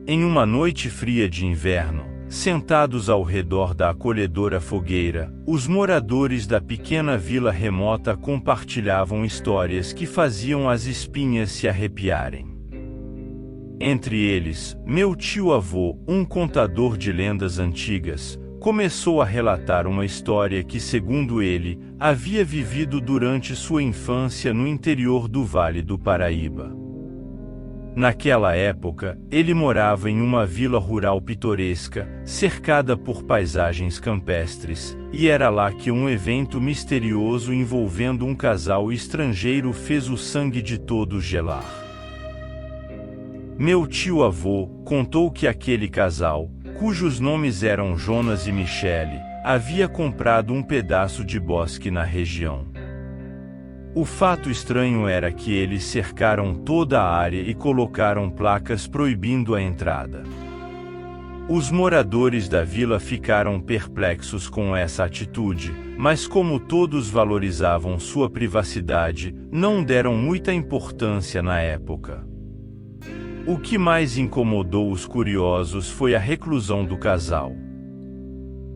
Em uma noite fria de inverno, sentados ao redor da acolhedora fogueira, os moradores da pequena vila remota compartilhavam histórias que faziam as espinhas se arrepiarem. Entre eles, meu tio-avô, um contador de lendas antigas, começou a relatar uma história que, segundo ele, havia vivido durante sua infância no interior do Vale do Paraíba. Naquela época, ele morava em uma vila rural pitoresca, cercada por paisagens campestres, e era lá que um evento misterioso envolvendo um casal estrangeiro fez o sangue de todos gelar. Meu tio-avô contou que aquele casal, cujos nomes eram Jonas e Michele, havia comprado um pedaço de bosque na região. O fato estranho era que eles cercaram toda a área e colocaram placas proibindo a entrada. Os moradores da vila ficaram perplexos com essa atitude, mas como todos valorizavam sua privacidade, não deram muita importância na época. O que mais incomodou os curiosos foi a reclusão do casal.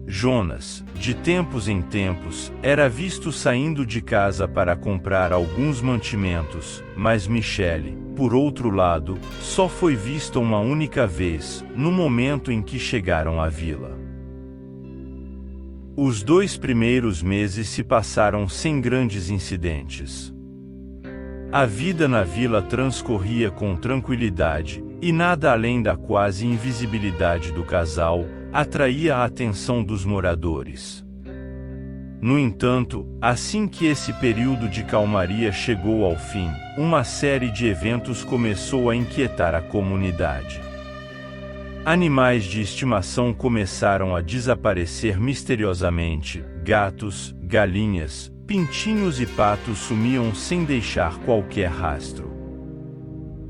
Jonas, de tempos em tempos, era visto saindo de casa para comprar alguns mantimentos, mas Michele, por outro lado, só foi vista uma única vez, no momento em que chegaram à vila. Os 2 primeiros meses se passaram sem grandes incidentes. A vida na vila transcorria com tranquilidade, e nada além da quase invisibilidade do casal atraía a atenção dos moradores. No entanto, assim que esse período de calmaria chegou ao fim, uma série de eventos começou a inquietar a comunidade. Animais de estimação começaram a desaparecer misteriosamente, gatos, galinhas, pintinhos e patos sumiam sem deixar qualquer rastro.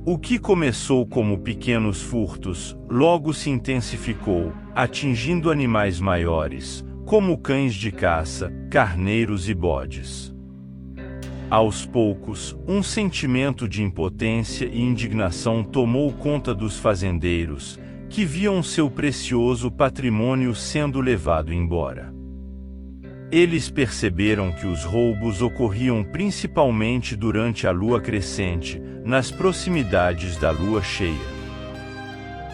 O que começou como pequenos furtos, logo se intensificou, atingindo animais maiores, como cães de caça, carneiros e bodes. Aos poucos, um sentimento de impotência e indignação tomou conta dos fazendeiros, que viam seu precioso patrimônio sendo levado embora. Eles perceberam que os roubos ocorriam principalmente durante a lua crescente, nas proximidades da lua cheia.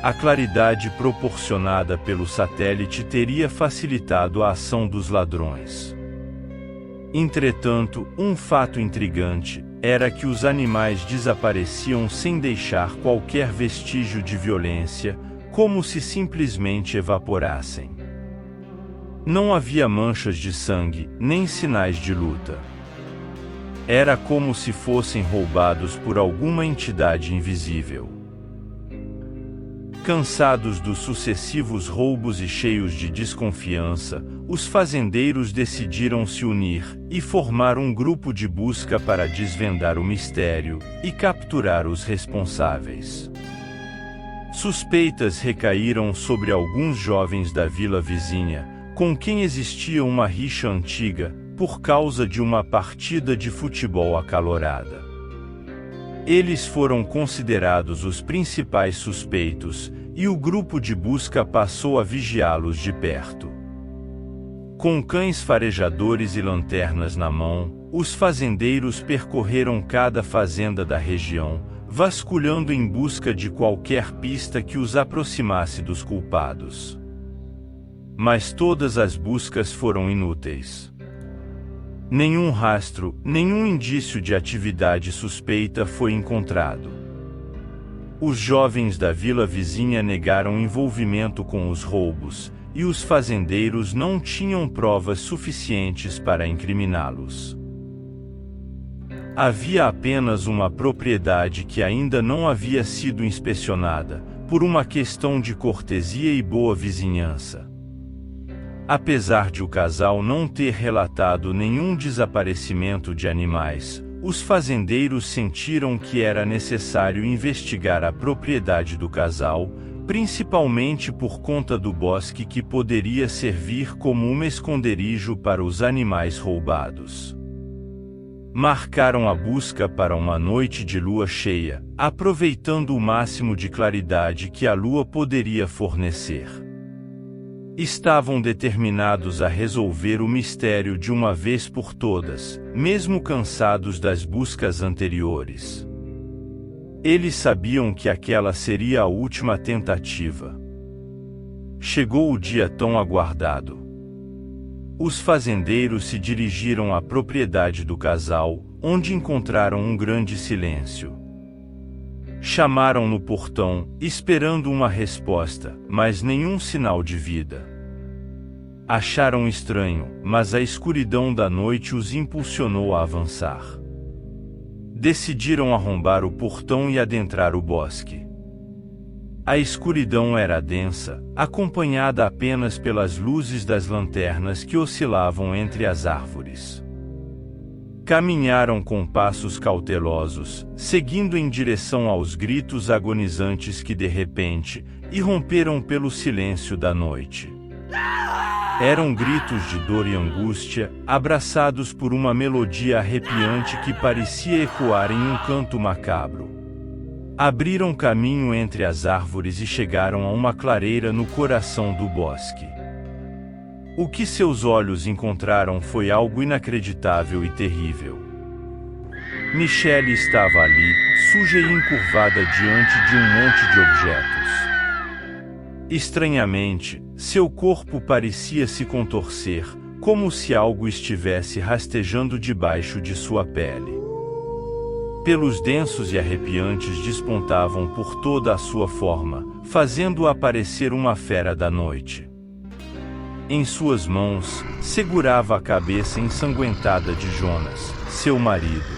A claridade proporcionada pelo satélite teria facilitado a ação dos ladrões. Entretanto, um fato intrigante era que os animais desapareciam sem deixar qualquer vestígio de violência, como se simplesmente evaporassem. Não havia manchas de sangue, nem sinais de luta. Era como se fossem roubados por alguma entidade invisível. Cansados dos sucessivos roubos e cheios de desconfiança, os fazendeiros decidiram se unir e formar um grupo de busca para desvendar o mistério e capturar os responsáveis. Suspeitas recaíram sobre alguns jovens da vila vizinha, com quem existia uma rixa antiga, por causa de uma partida de futebol acalorada. Eles foram considerados os principais suspeitos, e o grupo de busca passou a vigiá-los de perto. Com cães farejadores e lanternas na mão, os fazendeiros percorreram cada fazenda da região, vasculhando em busca de qualquer pista que os aproximasse dos culpados. Mas todas as buscas foram inúteis. Nenhum rastro, nenhum indício de atividade suspeita foi encontrado. Os jovens da vila vizinha negaram envolvimento com os roubos, e os fazendeiros não tinham provas suficientes para incriminá-los. Havia apenas uma propriedade que ainda não havia sido inspecionada, por uma questão de cortesia e boa vizinhança. Apesar de o casal não ter relatado nenhum desaparecimento de animais, os fazendeiros sentiram que era necessário investigar a propriedade do casal, principalmente por conta do bosque que poderia servir como um esconderijo para os animais roubados. Marcaram a busca para uma noite de lua cheia, aproveitando o máximo de claridade que a lua poderia fornecer. Estavam determinados a resolver o mistério de uma vez por todas, mesmo cansados das buscas anteriores. Eles sabiam que aquela seria a última tentativa. Chegou o dia tão aguardado. Os fazendeiros se dirigiram à propriedade do casal, onde encontraram um grande silêncio. Chamaram no portão, esperando uma resposta, mas nenhum sinal de vida. Acharam estranho, mas a escuridão da noite os impulsionou a avançar. Decidiram arrombar o portão e adentrar o bosque. A escuridão era densa, acompanhada apenas pelas luzes das lanternas que oscilavam entre as árvores. Caminharam com passos cautelosos, seguindo em direção aos gritos agonizantes que de repente irromperam pelo silêncio da noite. Eram gritos de dor e angústia, abraçados por uma melodia arrepiante que parecia ecoar em um canto macabro. Abriram caminho entre as árvores e chegaram a uma clareira no coração do bosque. O que seus olhos encontraram foi algo inacreditável e terrível. Michelle estava ali, suja e encurvada diante de um monte de objetos. Estranhamente, seu corpo parecia se contorcer, como se algo estivesse rastejando debaixo de sua pele. Pelos densos e arrepiantes despontavam por toda a sua forma, fazendo-a parecer uma fera da noite. Em suas mãos, segurava a cabeça ensanguentada de Jonas, seu marido.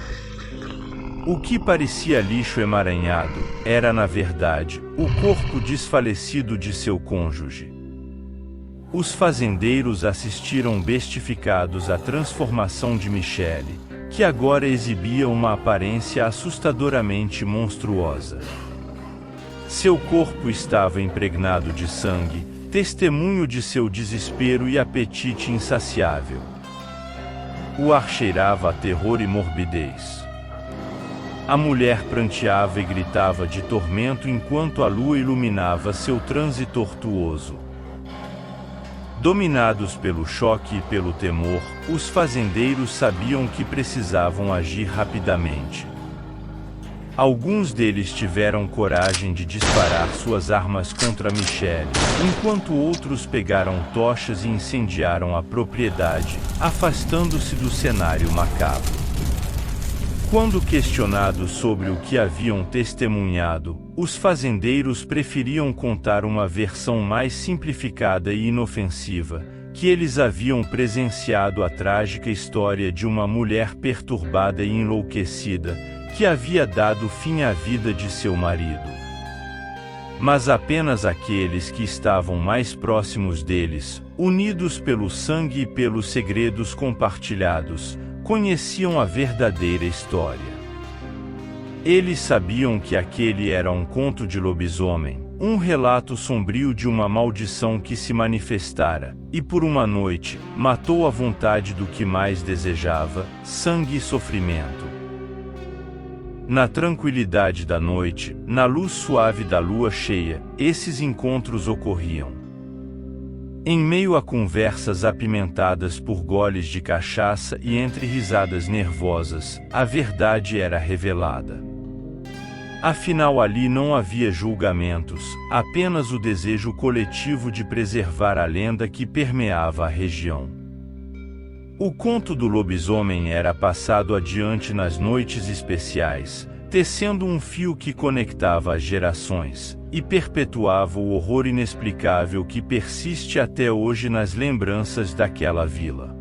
O que parecia lixo emaranhado, era na verdade, o corpo desfalecido de seu cônjuge. Os fazendeiros assistiram bestificados à transformação de Michelle, que agora exibia uma aparência assustadoramente monstruosa. Seu corpo estava impregnado de sangue, testemunho de seu desespero e apetite insaciável. O ar cheirava a terror e morbidez. A mulher pranteava e gritava de tormento enquanto a lua iluminava seu transe tortuoso. Dominados pelo choque e pelo temor, os fazendeiros sabiam que precisavam agir rapidamente. Alguns deles tiveram coragem de disparar suas armas contra Michelle, enquanto outros pegaram tochas e incendiaram a propriedade, afastando-se do cenário macabro. Quando questionados sobre o que haviam testemunhado, os fazendeiros preferiam contar uma versão mais simplificada e inofensiva, que eles haviam presenciado a trágica história de uma mulher perturbada e enlouquecida, que havia dado fim à vida de seu marido. Mas apenas aqueles que estavam mais próximos deles, unidos pelo sangue e pelos segredos compartilhados, conheciam a verdadeira história. Eles sabiam que aquele era um conto de lobisomem, um relato sombrio de uma maldição que se manifestara, e por uma noite, matou a vontade do que mais desejava, sangue e sofrimento. Na tranquilidade da noite, na luz suave da lua cheia, esses encontros ocorriam. Em meio a conversas apimentadas por goles de cachaça e entre risadas nervosas, a verdade era revelada. Afinal, ali não havia julgamentos, apenas o desejo coletivo de preservar a lenda que permeava a região. O conto do lobisomem era passado adiante nas noites especiais, tecendo um fio que conectava as gerações, e perpetuava o horror inexplicável que persiste até hoje nas lembranças daquela vila.